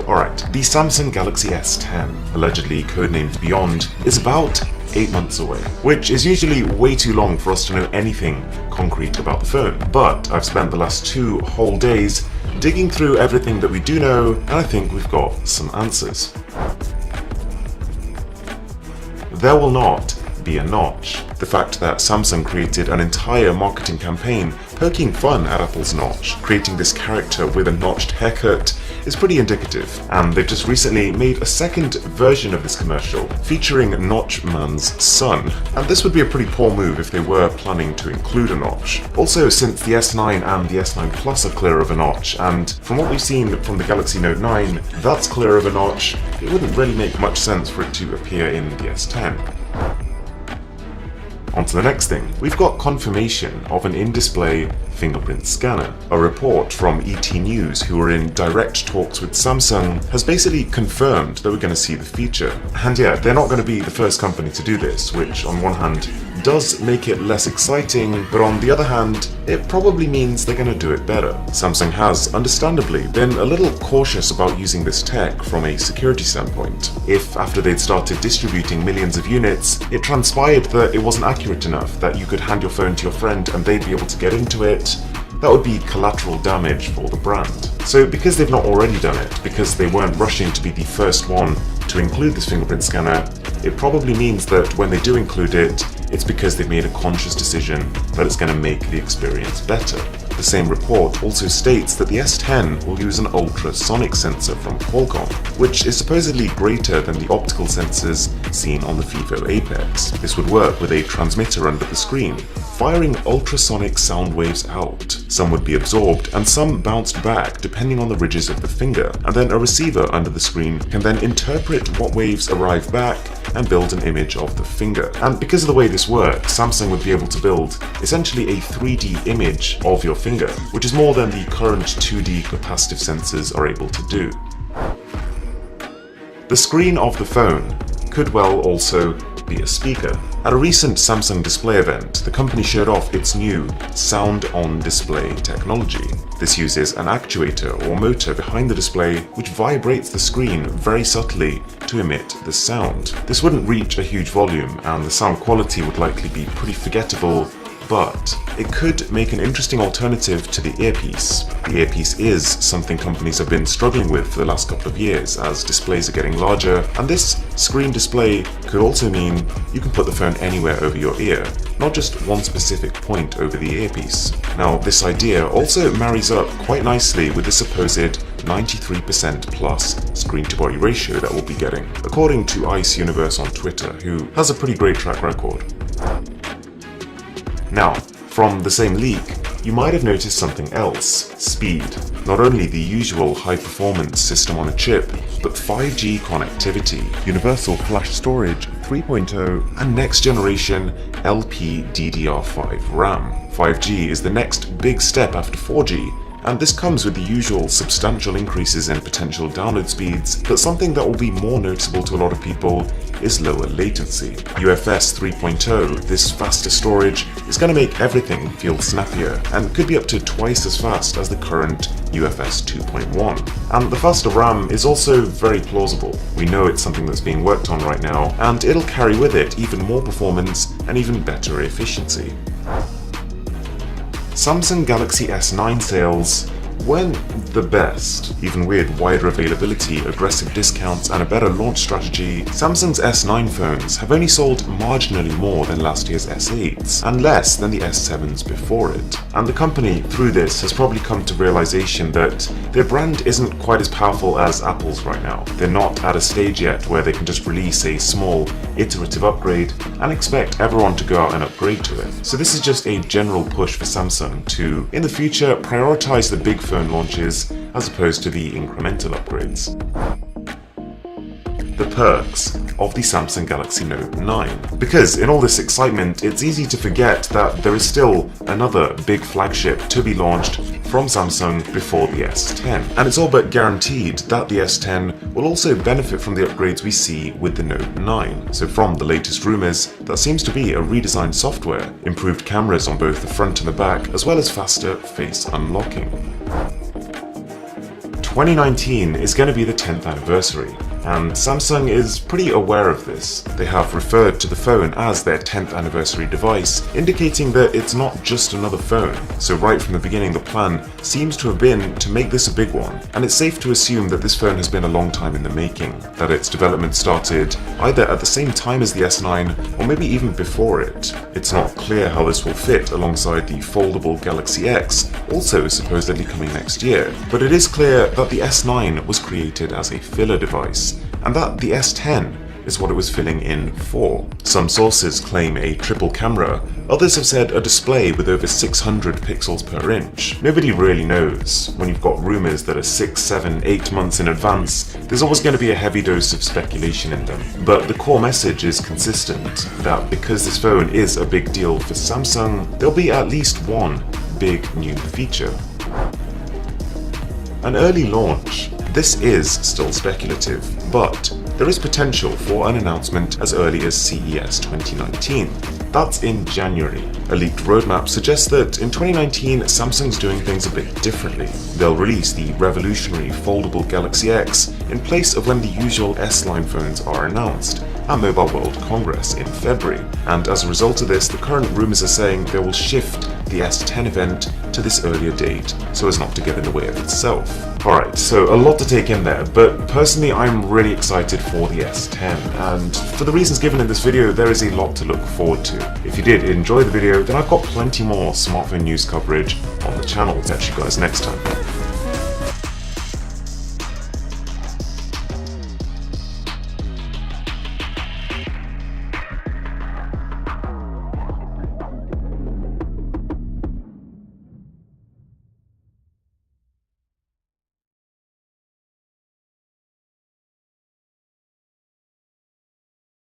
Alright, the Samsung Galaxy S10, allegedly codenamed Beyond, is about 8 months away, which is usually way too long for us to know anything concrete about the phone. But I've spent the last 2 whole days digging through everything that we do know, and I think we've got some answers. There will not be a notch. The fact that Samsung created an entire marketing campaign poking fun at Apple's notch, creating this character with a notched haircut, is pretty indicative, and they've just recently made a second version of this commercial featuring Notch Man's son, and this would be a pretty poor move if they were planning to include a notch. Also, since the S9 and the S9 Plus are clear of a notch, and from what we've seen from the Galaxy Note 9, that's clear of a notch, it wouldn't really make much sense for it to appear in the S10. On to the next thing. We've got confirmation of an in-display fingerprint scanner. A report from ET News, who are in direct talks with Samsung, has basically confirmed that we're going to see the feature. And yeah, they're not going to be the first company to do this, which on one hand does make it less exciting, but on the other hand, it probably means they're going to do it better. Samsung has, understandably, been a little cautious about using this tech from a security standpoint. If, after they'd started distributing millions of units, it transpired that it wasn't accurate enough, that you could hand your phone to your friend and they'd be able to get into it, that would be collateral damage for the brand. So because they've not already done it, because they weren't rushing to be the first one to include this fingerprint scanner, it probably means that when they do include it, it's because they've made a conscious decision that it's going to make the experience better. The same report also states that the S10 will use an ultrasonic sensor from Qualcomm, which is supposedly greater than the optical sensors seen on the Vivo Apex. This would work with a transmitter under the screen, firing ultrasonic sound waves out. Some would be absorbed and some bounced back depending on the ridges of the finger, and then a receiver under the screen can then interpret what waves arrive back and build an image of the finger. And because of the way this works, Samsung would be able to build essentially a 3D image of your finger, which is more than the current 2D capacitive sensors are able to do. The screen of the phone could well also be a speaker. At a recent Samsung display event, the company showed off its new Sound on Display technology. This uses an actuator or motor behind the display which vibrates the screen very subtly to emit the sound. This wouldn't reach a huge volume and the sound quality would likely be pretty forgettable, but it could make an interesting alternative to the earpiece. The earpiece is something companies have been struggling with for the last couple of years as displays are getting larger, and this screen display could also mean you can put the phone anywhere over your ear, not just one specific point over the earpiece. Now, this idea also marries up quite nicely with the supposed 93% plus screen-to-body ratio that we'll be getting, according to Ice Universe on Twitter, who has a pretty great track record. Now, from the same leak, you might have noticed something else: speed. Not only the usual high-performance system on a chip, but 5G connectivity, universal flash storage 3.0, and next-generation LPDDR5 RAM. 5G is the next big step after 4G, and this comes with the usual substantial increases in potential download speeds, but something that will be more noticeable to a lot of people is lower latency. UFS 3.0, this faster storage, is going to make everything feel snappier, and could be up to twice as fast as the current UFS 2.1. And the faster RAM is also very plausible. We know it's something that's being worked on right now, and it'll carry with it even more performance and even better efficiency. Samsung Galaxy S9 sales weren't the best. Even with wider availability, aggressive discounts, and a better launch strategy, Samsung's S9 phones have only sold marginally more than last year's S8s, and less than the S7s before it. And the company, through this, has probably come to realization that their brand isn't quite as powerful as Apple's right now. They're not at a stage yet where they can just release a small, iterative upgrade and expect everyone to go out and upgrade to it. So this is just a general push for Samsung to, in the future, prioritize the big phone launches as opposed to the incremental upgrades. The perks of the Samsung Galaxy Note 9. Because in all this excitement, it's easy to forget that there is still another big flagship to be launched from Samsung before the S10. And it's all but guaranteed that the S10 will also benefit from the upgrades we see with the Note 9. So from the latest rumours, that seems to be a redesigned software, improved cameras on both the front and the back, as well as faster face unlocking. 2019 is going to be the 10th anniversary, and Samsung is pretty aware of this. They have referred to the phone as their 10th anniversary device, indicating that it's not just another phone. So right from the beginning, the plan seems to have been to make this a big one, and it's safe to assume that this phone has been a long time in the making, that its development started either at the same time as the S9 or maybe even before it. It's not clear how this will fit alongside the foldable Galaxy X, also supposedly coming next year, but it is clear that the S9 was created as a filler device, and that the S10 is what it was filling in for. Some sources claim a triple camera, others have said a display with over 600 pixels per inch. Nobody really knows. When you've got rumours that are 6, 7, 8 months in advance, there's always going to be a heavy dose of speculation in them. But the core message is consistent, that because this phone is a big deal for Samsung, there'll be at least one big new feature. An early launch. This is still speculative, but there is potential for an announcement as early as CES 2019. That's in January. A leaked roadmap suggests that in 2019, Samsung's doing things a bit differently. They'll release the revolutionary foldable Galaxy X in place of when the usual S-line phones are announced at Mobile World Congress in February. And as a result of this, the current rumors are saying they will shift the S10 event to this earlier date so as not to get in the way of itself. Alright, so a lot to take in there, but personally I'm really excited for the S10, and for the reasons given in this video, there is a lot to look forward to. If you did enjoy the video, then I've got plenty more smartphone news coverage on the channel. Catch you guys next time.